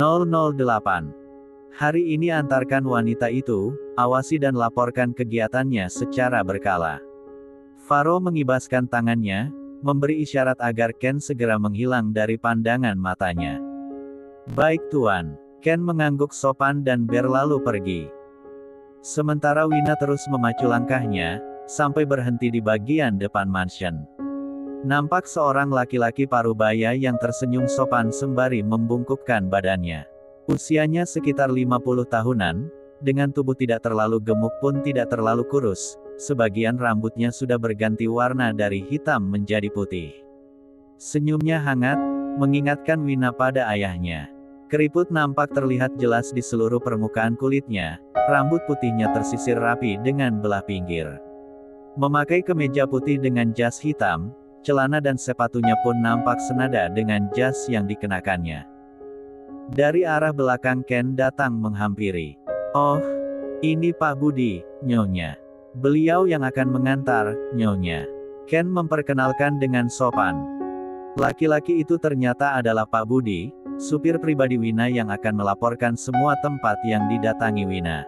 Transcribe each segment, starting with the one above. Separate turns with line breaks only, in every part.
008. Hari ini antarkan wanita itu, awasi dan laporkan kegiatannya secara berkala. Faro mengibaskan tangannya, memberi isyarat agar Ken segera menghilang dari pandangan matanya. Baik Tuan. Ken mengangguk sopan dan berlalu pergi. Sementara Wina terus memacu langkahnya, sampai berhenti di bagian depan mansion. Nampak seorang laki-laki parubaya yang tersenyum sopan sembari membungkukkan badannya. Usianya sekitar 50 tahunan, dengan tubuh tidak terlalu gemuk pun tidak terlalu kurus, sebagian rambutnya sudah berganti warna dari hitam menjadi putih. Senyumnya hangat, mengingatkan Wina pada ayahnya. Keriput nampak terlihat jelas di seluruh permukaan kulitnya, rambut putihnya tersisir rapi dengan belah pinggir. Memakai kemeja putih dengan jas hitam, celana dan sepatunya pun nampak senada dengan jas yang dikenakannya. Dari arah belakang Ken datang menghampiri. Oh, ini Pak Budi, Nyonya. Beliau yang akan mengantar, Nyonya. Ken memperkenalkan dengan sopan. Laki-laki itu ternyata adalah Pak Budi, supir pribadi Wina yang akan melaporkan semua tempat yang didatangi Wina.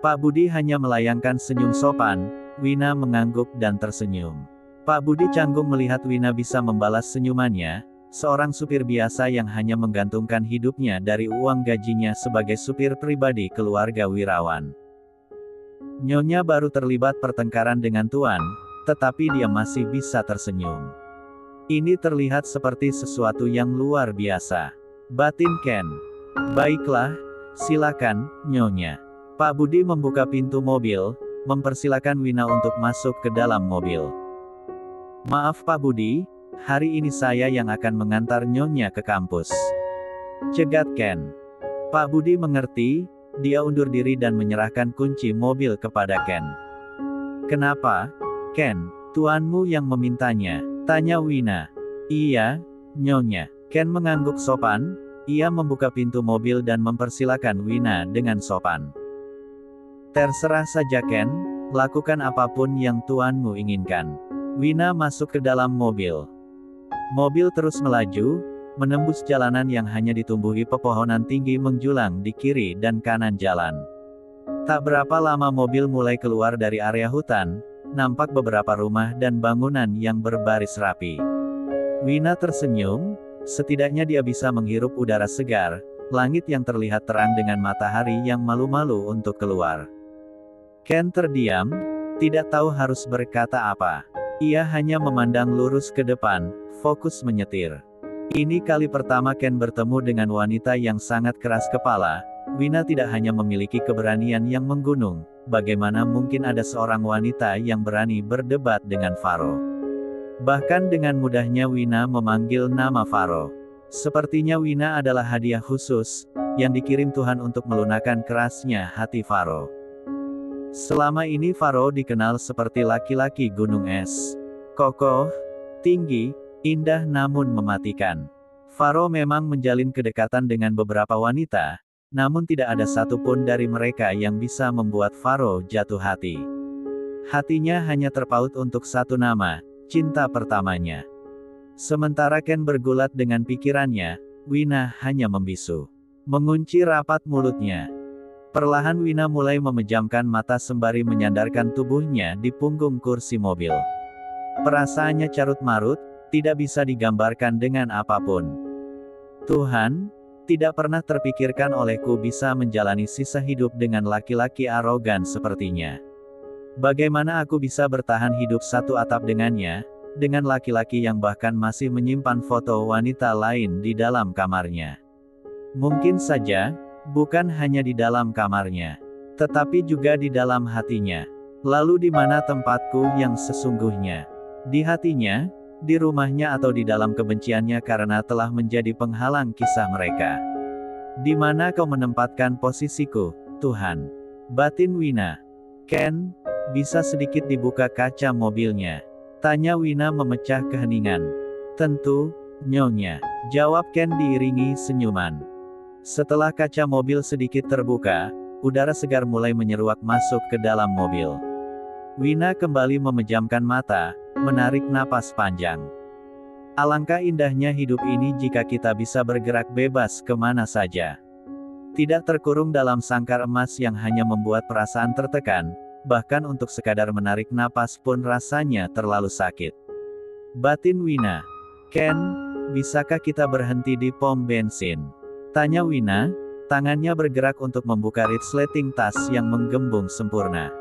Pak Budi hanya melayangkan senyum sopan, Wina mengangguk dan tersenyum. Pak Budi canggung melihat Wina bisa membalas senyumannya, seorang supir biasa yang hanya menggantungkan hidupnya dari uang gajinya sebagai supir pribadi keluarga wirawan. Nyonya baru terlibat pertengkaran dengan Tuan, tetapi dia masih bisa tersenyum. Ini terlihat seperti sesuatu yang luar biasa. Batin Ken. Baiklah, silakan, Nyonya. Pak Budi membuka pintu mobil, mempersilakan Wina untuk masuk ke dalam mobil. Maaf Pak Budi, hari ini saya yang akan mengantar Nyonya ke kampus. Cegat Ken. Pak Budi mengerti, dia undur diri dan menyerahkan kunci mobil kepada Ken. Kenapa, Ken? Tuanmu yang memintanya, tanya Wina. Iya, Nyonya. Ken mengangguk sopan, ia membuka pintu mobil dan mempersilakan Wina dengan sopan. Terserah saja Ken, lakukan apapun yang tuanmu inginkan. Wina masuk ke dalam mobil. Mobil terus melaju, menembus jalanan yang hanya ditumbuhi pepohonan tinggi menjulang di kiri dan kanan jalan. Tak berapa lama mobil mulai keluar dari area hutan, nampak beberapa rumah dan bangunan yang berbaris rapi. Wina tersenyum. Setidaknya dia bisa menghirup udara segar, langit yang terlihat terang dengan matahari yang malu-malu untuk keluar. Ken terdiam, tidak tahu harus berkata apa. Ia hanya memandang lurus ke depan, fokus menyetir. Ini kali pertama Ken bertemu dengan wanita yang sangat keras kepala. Wina tidak hanya memiliki keberanian yang menggunung, bagaimana mungkin ada seorang wanita yang berani berdebat dengan Faro. Bahkan dengan mudahnya Wina memanggil nama Faro. Sepertinya Wina adalah hadiah khusus, yang dikirim Tuhan untuk melunakkan kerasnya hati Faro. Selama ini Faro dikenal seperti laki-laki gunung es. Kokoh, tinggi, indah namun mematikan. Faro memang menjalin kedekatan dengan beberapa wanita, namun tidak ada satupun dari mereka yang bisa membuat Faro jatuh hati. Hatinya hanya terpaut untuk satu nama, cinta pertamanya. Sementara Ken bergulat dengan pikirannya, Wina hanya membisu. Mengunci rapat mulutnya. Perlahan Wina mulai memejamkan mata sembari menyandarkan tubuhnya di punggung kursi mobil. Perasaannya carut-marut, tidak bisa digambarkan dengan apapun. Tuhan, tidak pernah terpikirkan olehku bisa menjalani sisa hidup dengan laki-laki arogan sepertinya. Bagaimana aku bisa bertahan hidup satu atap dengannya, dengan laki-laki yang bahkan masih menyimpan foto wanita lain di dalam kamarnya. Mungkin saja, bukan hanya di dalam kamarnya, tetapi juga di dalam hatinya. Lalu di mana tempatku yang sesungguhnya? Di hatinya, di rumahnya atau di dalam kebenciannya karena telah menjadi penghalang kisah mereka? Di mana kau menempatkan posisiku, Tuhan? Batin Wina. Ken, bisa sedikit dibuka kaca mobilnya? Tanya Wina memecah keheningan. Tentu, Nyonya. Jawab Ken diiringi senyuman. Setelah kaca mobil sedikit terbuka, udara segar mulai menyeruak masuk ke dalam mobil. Wina kembali memejamkan mata, menarik napas panjang. Alangkah indahnya hidup ini jika kita bisa bergerak bebas kemana saja. Tidak terkurung dalam sangkar emas yang hanya membuat perasaan tertekan, bahkan untuk sekadar menarik napas pun rasanya terlalu sakit. Batin Wina. Ken, bisakah kita berhenti di pom bensin? Tanya Wina, tangannya bergerak untuk membuka resleting tas yang menggembung sempurna.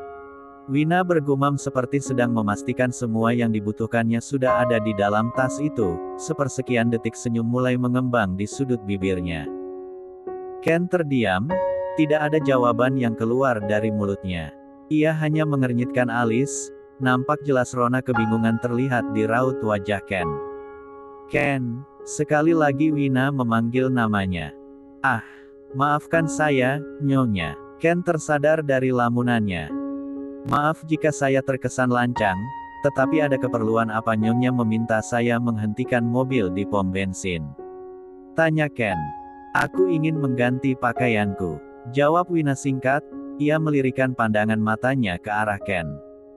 Wina bergumam seperti sedang memastikan semua yang dibutuhkannya sudah ada di dalam tas itu. Sepersekian detik senyum mulai mengembang di sudut bibirnya. Ken terdiam, tidak ada jawaban yang keluar dari mulutnya. Ia hanya mengernyitkan alis, nampak jelas rona kebingungan terlihat di raut wajah Ken. Ken, sekali lagi Wina memanggil namanya. Ah, maafkan saya, Nyonya. Ken tersadar dari lamunannya. Maaf jika saya terkesan lancang, tetapi ada keperluan apa Nyonya meminta saya menghentikan mobil di pom bensin? Tanya Ken. Aku ingin mengganti pakaianku. Jawab Wina singkat, ia melirikan pandangan matanya ke arah Ken.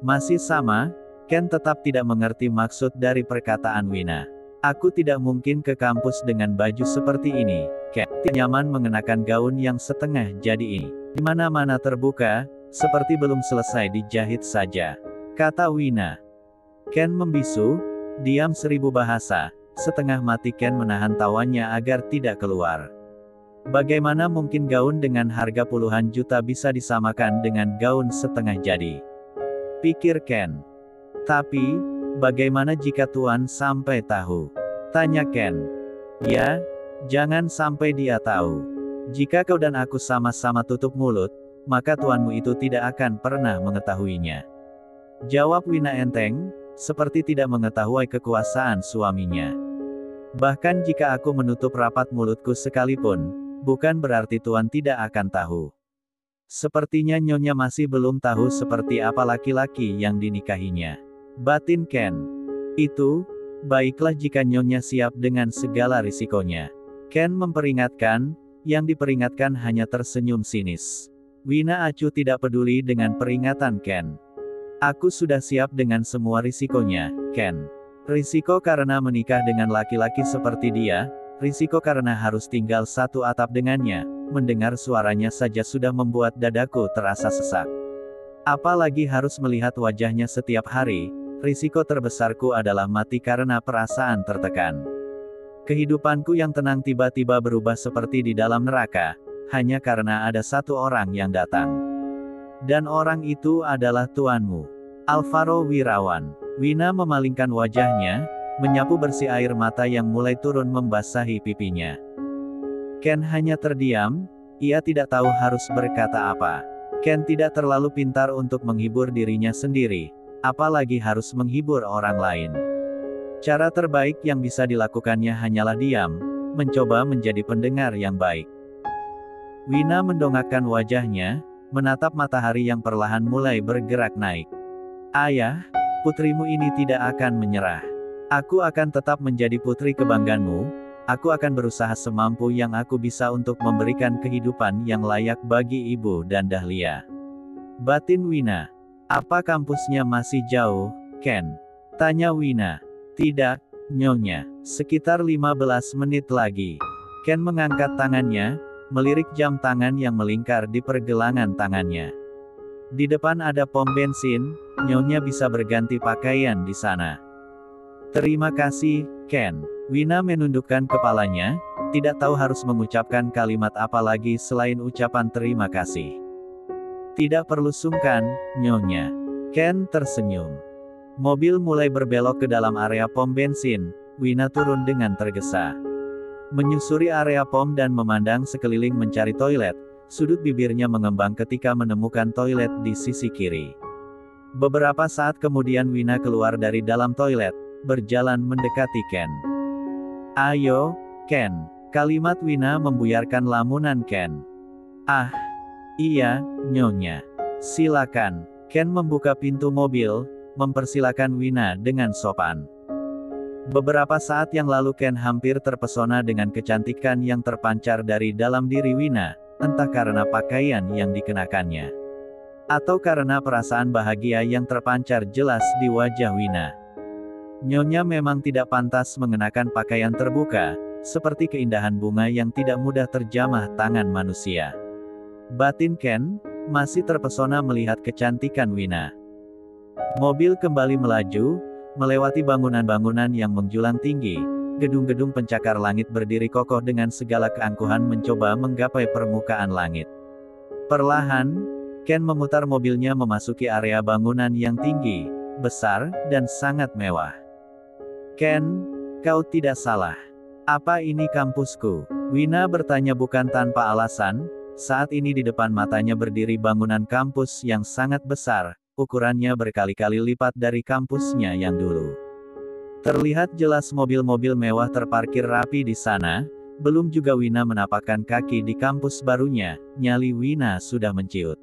Masih sama, Ken tetap tidak mengerti maksud dari perkataan Wina. Aku tidak mungkin ke kampus dengan baju seperti ini, Ken. Tidak nyaman mengenakan gaun yang setengah jadi ini. Di mana-mana terbuka, seperti belum selesai dijahit saja, kata Wina. Ken membisu, diam 1000 bahasa, setengah mati Ken menahan tawanya agar tidak keluar. Bagaimana mungkin gaun dengan harga puluhan juta bisa disamakan dengan gaun setengah jadi? Pikir Ken. Tapi, bagaimana jika Tuan sampai tahu? Tanya Ken. Ya, jangan sampai dia tahu. Jika kau dan aku sama-sama tutup mulut, maka tuanmu itu tidak akan pernah mengetahuinya. Jawab Wina enteng, seperti tidak mengetahui kekuasaan suaminya. Bahkan jika aku menutup rapat mulutku sekalipun, bukan berarti tuan tidak akan tahu. Sepertinya Nyonya masih belum tahu seperti apa laki-laki yang dinikahinya. Batin Ken. Itu, baiklah jika Nyonya siap dengan segala risikonya. Ken memperingatkan, yang diperingatkan hanya tersenyum sinis. Wina acuh tidak peduli dengan peringatan Ken. Aku sudah siap dengan semua risikonya, Ken. Risiko karena menikah dengan laki-laki seperti dia, risiko karena harus tinggal satu atap dengannya, mendengar suaranya saja sudah membuat dadaku terasa sesak. Apalagi harus melihat wajahnya setiap hari, risiko terbesarku adalah mati karena perasaan tertekan. Kehidupanku yang tenang tiba-tiba berubah seperti di dalam neraka, hanya karena ada satu orang yang datang. Dan orang itu adalah tuanmu, Alvaro Wirawan. Wina memalingkan wajahnya, menyapu bersih air mata yang mulai turun membasahi pipinya. Ken hanya terdiam, ia tidak tahu harus berkata apa. Ken tidak terlalu pintar untuk menghibur dirinya sendiri, apalagi harus menghibur orang lain. Cara terbaik yang bisa dilakukannya hanyalah diam, mencoba menjadi pendengar yang baik. Wina mendongakkan wajahnya, menatap matahari yang perlahan mulai bergerak naik. Ayah, putrimu ini tidak akan menyerah. Aku akan tetap menjadi putri kebanggaanmu, aku akan berusaha semampu yang aku bisa untuk memberikan kehidupan yang layak bagi ibu dan Dahlia. Batin Wina. Apa kampusnya masih jauh, Ken? Tanya Wina. Tidak, Nyonya, sekitar 15 menit lagi. Ken mengangkat tangannya, melirik jam tangan yang melingkar di pergelangan tangannya. Di depan ada pom bensin, Nyonya bisa berganti pakaian di sana. Terima kasih, Ken. Wina menundukkan kepalanya, tidak tahu harus mengucapkan kalimat apa lagi selain ucapan terima kasih. Tidak perlu sungkan, Nyonya. Ken tersenyum. Mobil mulai berbelok ke dalam area pom bensin, Wina turun dengan tergesa. Menyusuri area pom dan memandang sekeliling mencari toilet, sudut bibirnya mengembang ketika menemukan toilet di sisi kiri. Beberapa saat kemudian Wina keluar dari dalam toilet, berjalan mendekati Ken. Ayo, Ken. Kalimat Wina membuyarkan lamunan Ken. Ah, iya, Nyonya. Silakan. Ken membuka pintu mobil, mempersilakan Wina dengan sopan. Beberapa saat yang lalu Ken hampir terpesona dengan kecantikan yang terpancar dari dalam diri Wina, entah karena pakaian yang dikenakannya, atau karena perasaan bahagia yang terpancar jelas di wajah Wina. Nyonya memang tidak pantas mengenakan pakaian terbuka, seperti keindahan bunga yang tidak mudah terjamah tangan manusia. Batin Ken masih terpesona melihat kecantikan Wina. Mobil kembali melaju, melewati bangunan-bangunan yang menjulang tinggi. Gedung-gedung pencakar langit berdiri kokoh dengan segala keangkuhan mencoba menggapai permukaan langit. Perlahan, Ken memutar mobilnya memasuki area bangunan yang tinggi, besar, dan sangat mewah. Ken, kau tidak salah. Apa ini kampusku? Wina bertanya bukan tanpa alasan, saat ini di depan matanya berdiri bangunan kampus yang sangat besar, ukurannya berkali-kali lipat dari kampusnya yang dulu. Terlihat jelas mobil-mobil mewah terparkir rapi di sana, belum juga Wina menapakkan kaki di kampus barunya, nyali Wina sudah menciut.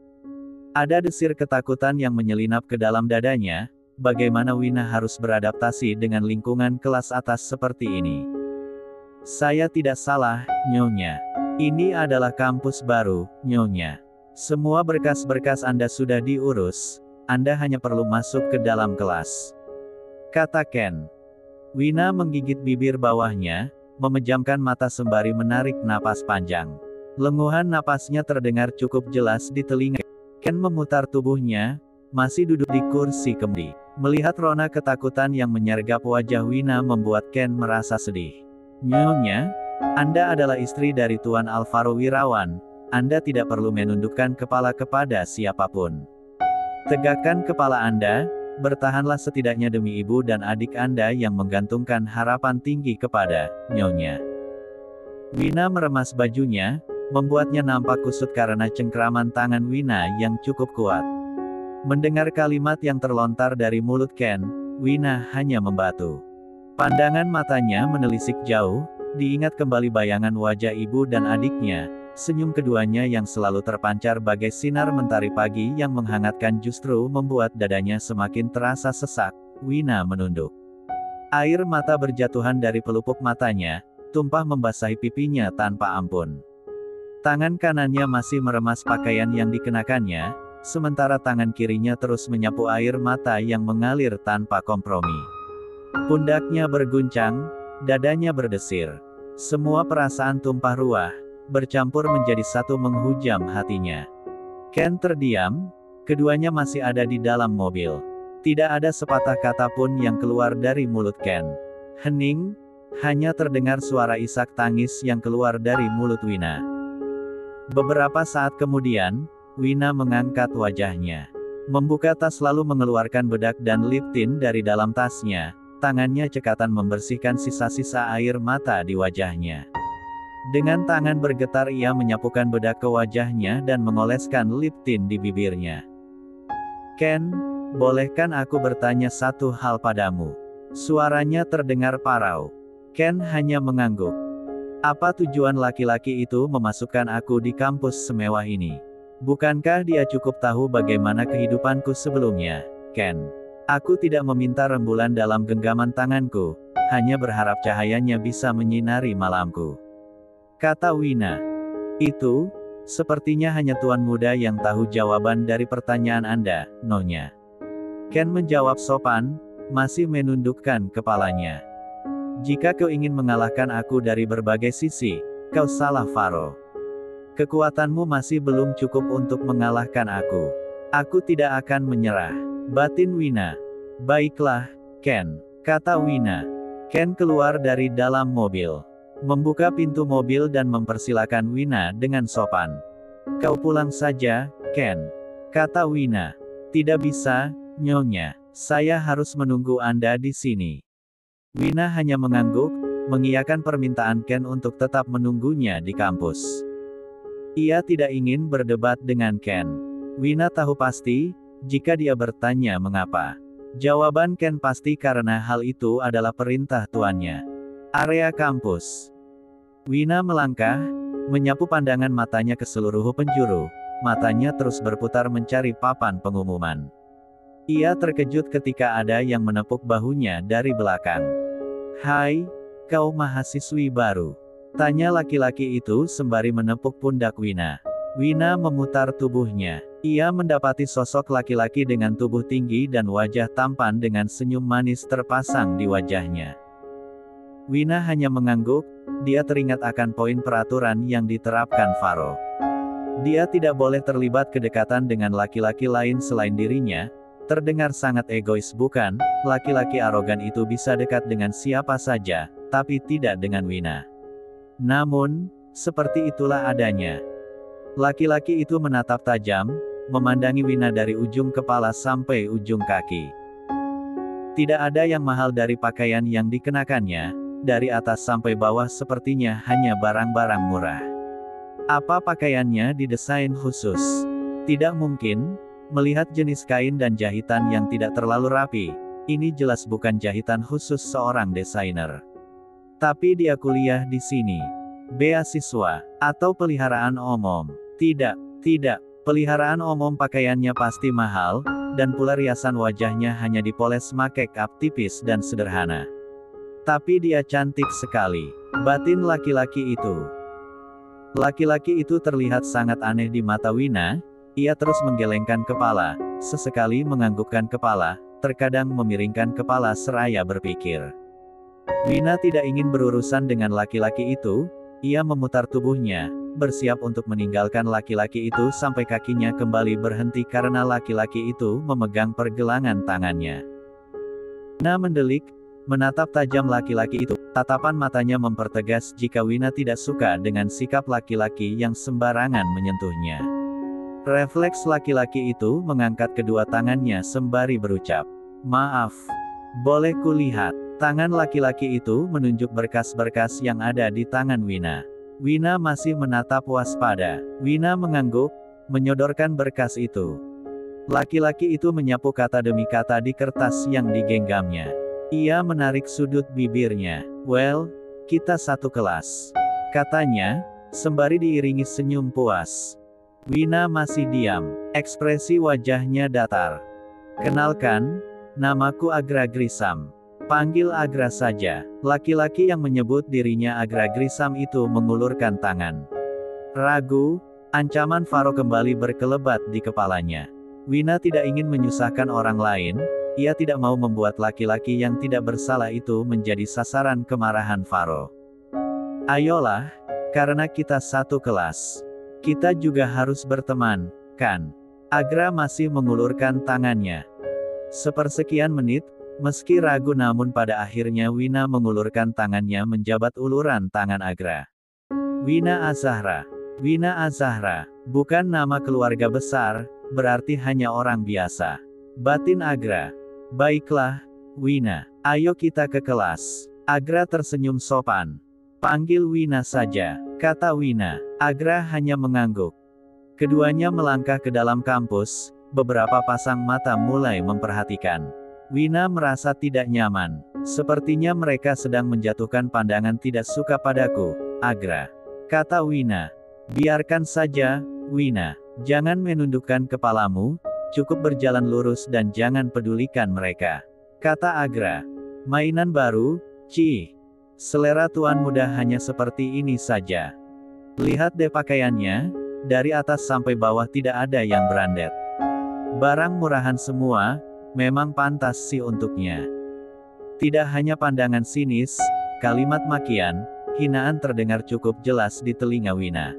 Ada desir ketakutan yang menyelinap ke dalam dadanya, bagaimana Wina harus beradaptasi dengan lingkungan kelas atas seperti ini. Saya tidak salah, Nyonya. Ini adalah kampus baru, Nyonya. Semua berkas-berkas Anda sudah diurus, Anda hanya perlu masuk ke dalam kelas, kata Ken. Wina menggigit bibir bawahnya, memejamkan mata sembari menarik napas panjang. Lenguhan napasnya terdengar cukup jelas di telinga. Ken memutar tubuhnya, masih duduk di kursi kemudi. Melihat rona ketakutan yang menyergap wajah Wina membuat Ken merasa sedih. Nyonya, Anda adalah istri dari Tuan Alvaro Wirawan, Anda tidak perlu menundukkan kepala kepada siapapun. Tegakkan kepala Anda, bertahanlah setidaknya demi ibu dan adik Anda yang menggantungkan harapan tinggi kepada Nyonya. Wina meremas bajunya, membuatnya nampak kusut karena cengkraman tangan Wina yang cukup kuat. Mendengar kalimat yang terlontar dari mulut Ken, Wina hanya membatu. Pandangan matanya menelisik jauh, diingat kembali bayangan wajah ibu dan adiknya, senyum keduanya yang selalu terpancar bagai sinar mentari pagi yang menghangatkan justru membuat dadanya semakin terasa sesak. Wina menunduk. Air mata berjatuhan dari pelupuk matanya, tumpah membasahi pipinya tanpa ampun. Tangan kanannya masih meremas pakaian yang dikenakannya, sementara tangan kirinya terus menyapu air mata yang mengalir tanpa kompromi. Pundaknya berguncang, dadanya berdesir. Semua perasaan tumpah ruah, bercampur menjadi satu menghujam hatinya. Ken terdiam, keduanya masih ada di dalam mobil. Tidak ada sepatah kata pun yang keluar dari mulut Ken. Hening, hanya terdengar suara isak tangis yang keluar dari mulut Wina. Beberapa saat kemudian, Wina mengangkat wajahnya. Membuka tas lalu mengeluarkan bedak dan lip tint dari dalam tasnya, tangannya cekatan membersihkan sisa-sisa air mata di wajahnya. Dengan tangan bergetar ia menyapukan bedak ke wajahnya dan mengoleskan lip tint di bibirnya. Ken, bolehkan aku bertanya satu hal padamu? Suaranya terdengar parau. Ken hanya mengangguk. Apa tujuan laki-laki itu memasukkan aku di kampus semewah ini? Bukankah dia cukup tahu bagaimana kehidupanku sebelumnya, Ken? Aku tidak meminta rembulan dalam genggaman tanganku, hanya berharap cahayanya bisa menyinari malamku, kata Wina. Itu, sepertinya hanya tuan muda yang tahu jawaban dari pertanyaan Anda, Nyonya. Ken menjawab sopan, masih menundukkan kepalanya. Jika kau ingin mengalahkan aku dari berbagai sisi, kau salah Faro. Kekuatanmu masih belum cukup untuk mengalahkan aku. Aku tidak akan menyerah, batin Wina. Baiklah, Ken, kata Wina. Ken keluar dari dalam mobil, membuka pintu mobil dan mempersilakan Wina dengan sopan. Kau pulang saja, Ken, kata Wina. Tidak bisa, Nyonya. Saya harus menunggu Anda di sini. Wina hanya mengangguk, mengiyakan permintaan Ken untuk tetap menunggunya di kampus. Ia tidak ingin berdebat dengan Ken. Wina tahu pasti, jika dia bertanya mengapa. Jawaban Ken pasti karena hal itu adalah perintah tuannya. Area kampus. Wina melangkah, menyapu pandangan matanya ke seluruh penjuru. Matanya terus berputar mencari papan pengumuman. Ia terkejut ketika ada yang menepuk bahunya dari belakang. Hai, kau mahasiswi baru? Tanya laki-laki itu sembari menepuk pundak Wina. Wina memutar tubuhnya. Ia mendapati sosok laki-laki dengan tubuh tinggi dan wajah tampan dengan senyum manis terpasang di wajahnya. Wina hanya mengangguk, dia teringat akan poin peraturan yang diterapkan Faro. Dia tidak boleh terlibat kedekatan dengan laki-laki lain selain dirinya. Terdengar sangat egois bukan? Laki-laki arogan itu bisa dekat dengan siapa saja, tapi tidak dengan Wina. Namun, seperti itulah adanya. Laki-laki itu menatap tajam, memandangi Wina dari ujung kepala sampai ujung kaki. Tidak ada yang mahal dari pakaian yang dikenakannya, dari atas sampai bawah sepertinya hanya barang-barang murah. Apa pakaiannya didesain khusus? Tidak mungkin, melihat jenis kain dan jahitan yang tidak terlalu rapi, ini jelas bukan jahitan khusus seorang desainer. Tapi dia kuliah di sini. Beasiswa, atau peliharaan umum? Tidak, peliharaan umum pakaiannya pasti mahal, dan pula riasan wajahnya hanya dipoles make up tipis dan sederhana. Tapi dia cantik sekali. Batin laki-laki itu. Laki-laki itu terlihat sangat aneh di mata Wina, ia terus menggelengkan kepala, sesekali menganggukkan kepala, terkadang memiringkan kepala seraya berpikir. Wina tidak ingin berurusan dengan laki-laki itu, ia memutar tubuhnya, bersiap untuk meninggalkan laki-laki itu sampai kakinya kembali berhenti karena laki-laki itu memegang pergelangan tangannya. Wina mendelik, menatap tajam laki-laki itu, tatapan matanya mempertegas jika Wina tidak suka dengan sikap laki-laki yang sembarangan menyentuhnya. Refleks laki-laki itu mengangkat kedua tangannya sembari berucap, "Maaf, boleh kulihat?" Tangan laki-laki itu menunjuk berkas-berkas yang ada di tangan Wina. Wina masih menatap waspada. Wina mengangguk, menyodorkan berkas itu. Laki-laki itu menyapu kata demi kata di kertas yang digenggamnya. Ia menarik sudut bibirnya. "Well, kita satu kelas," katanya, sembari diiringi senyum puas. Wina masih diam. Ekspresi wajahnya datar. "Kenalkan, namaku Agra Grisam. Panggil Agra saja." Laki-laki yang menyebut dirinya Agra Grisam itu mengulurkan tangan. Ragu, ancaman Faro kembali berkelebat di kepalanya. Wina tidak ingin menyusahkan orang lain, ia tidak mau membuat laki-laki yang tidak bersalah itu menjadi sasaran kemarahan Faro. "Ayolah, karena kita satu kelas. Kita juga harus berteman, kan?" Agra masih mengulurkan tangannya. Sepersekian menit, meski ragu namun pada akhirnya Wina mengulurkan tangannya menjabat uluran tangan Agra. Wina Azahra. Wina Azahra, bukan nama keluarga besar, berarti hanya orang biasa. Batin Agra. "Baiklah, Wina. Ayo kita ke kelas." Agra tersenyum sopan. "Panggil Wina saja," kata Wina. Agra hanya mengangguk. Keduanya melangkah ke dalam kampus, beberapa pasang mata mulai memperhatikan. Wina merasa tidak nyaman. "Sepertinya mereka sedang menjatuhkan pandangan tidak suka padaku, Agra," kata Wina. "Biarkan saja, Wina. Jangan menundukkan kepalamu, cukup berjalan lurus dan jangan pedulikan mereka," kata Agra. "Mainan baru, Cih. Selera tuan muda hanya seperti ini saja. Lihat deh pakaiannya, dari atas sampai bawah tidak ada yang branded. Barang murahan semua, memang pantas sih untuknya." Tidak hanya pandangan sinis, kalimat makian, hinaan terdengar cukup jelas di telinga Wina.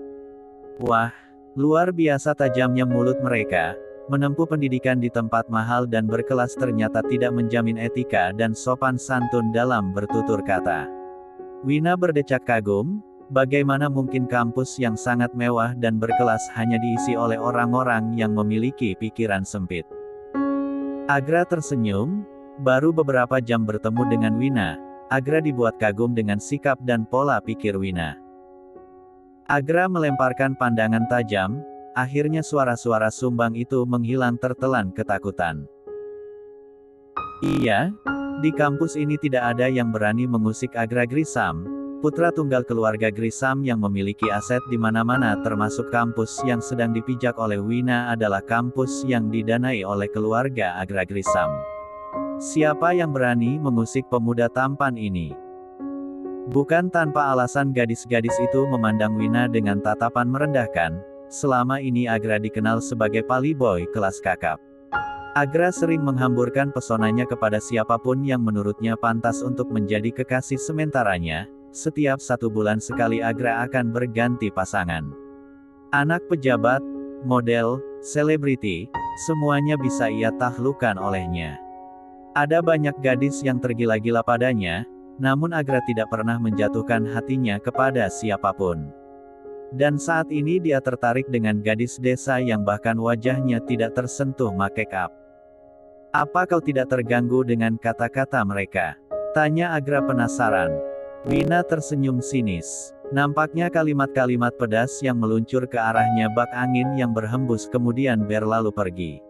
Wah, luar biasa tajamnya mulut mereka. Menempuh pendidikan di tempat mahal dan berkelas ternyata tidak menjamin etika dan sopan santun dalam bertutur kata. Wina berdecak kagum, bagaimana mungkin kampus yang sangat mewah dan berkelas hanya diisi oleh orang-orang yang memiliki pikiran sempit. Agra tersenyum, baru beberapa jam bertemu dengan Wina, Agra dibuat kagum dengan sikap dan pola pikir Wina. Agra melemparkan pandangan tajam, akhirnya suara-suara sumbang itu menghilang tertelan ketakutan. Iya, di kampus ini tidak ada yang berani mengusik Agra Grisam, putra tunggal keluarga Grisam yang memiliki aset di mana-mana termasuk kampus yang sedang dipijak oleh Wina adalah kampus yang didanai oleh keluarga Agra Grisam. Siapa yang berani mengusik pemuda tampan ini? Bukan tanpa alasan gadis-gadis itu memandang Wina dengan tatapan merendahkan, Selama ini Agra dikenal sebagai playboy kelas kakap. Agra sering menghamburkan pesonanya kepada siapapun yang menurutnya pantas untuk menjadi kekasih sementaranya. Setiap 1 bulan sekali Agra akan berganti pasangan. Anak pejabat, model, selebriti, semuanya bisa ia taklukkan olehnya. Ada banyak gadis yang tergila-gila padanya, namun Agra tidak pernah menjatuhkan hatinya kepada siapapun. Dan saat ini dia tertarik dengan gadis desa yang bahkan wajahnya tidak tersentuh make up. Apa kau tidak terganggu dengan kata-kata mereka? Tanya Agra penasaran. Wina tersenyum sinis. Nampaknya kalimat-kalimat pedas yang meluncur ke arahnya bak angin yang berhembus kemudian berlalu pergi.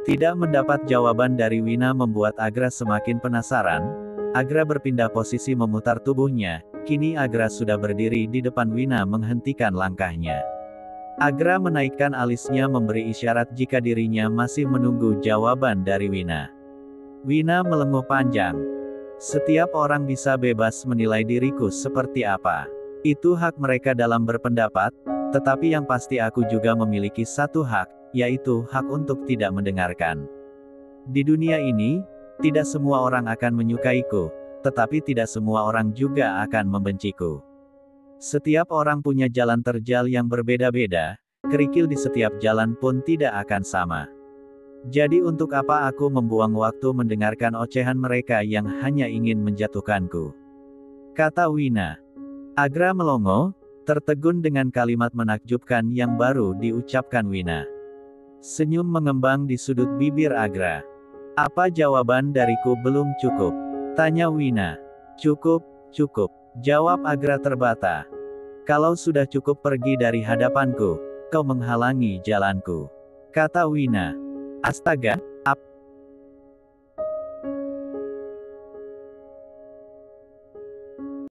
Tidak mendapat jawaban dari Wina membuat Agra semakin penasaran. Agra berpindah posisi memutar tubuhnya, kini Agra sudah berdiri di depan Wina menghentikan langkahnya. Agra menaikkan alisnya memberi isyarat jika dirinya masih menunggu jawaban dari Wina. Wina melenguh panjang. Setiap orang bisa bebas menilai diriku seperti apa. Itu hak mereka dalam berpendapat, tetapi yang pasti aku juga memiliki satu hak, yaitu hak untuk tidak mendengarkan. Di dunia ini, tidak semua orang akan menyukaiku, tetapi tidak semua orang juga akan membenciku. Setiap orang punya jalan terjal yang berbeda-beda, kerikil di setiap jalan pun tidak akan sama. Jadi untuk apa aku membuang waktu mendengarkan ocehan mereka yang hanya ingin menjatuhkanku? Kata Wina. Agra melongo, tertegun dengan kalimat menakjubkan yang baru diucapkan Wina. Senyum mengembang di sudut bibir Agra. Apa jawaban dariku belum cukup? Tanya Wina. Cukup, cukup. Jawab Agra terbata. Kalau sudah cukup pergi dari hadapanku, kau menghalangi jalanku. Kata Wina. Astaga,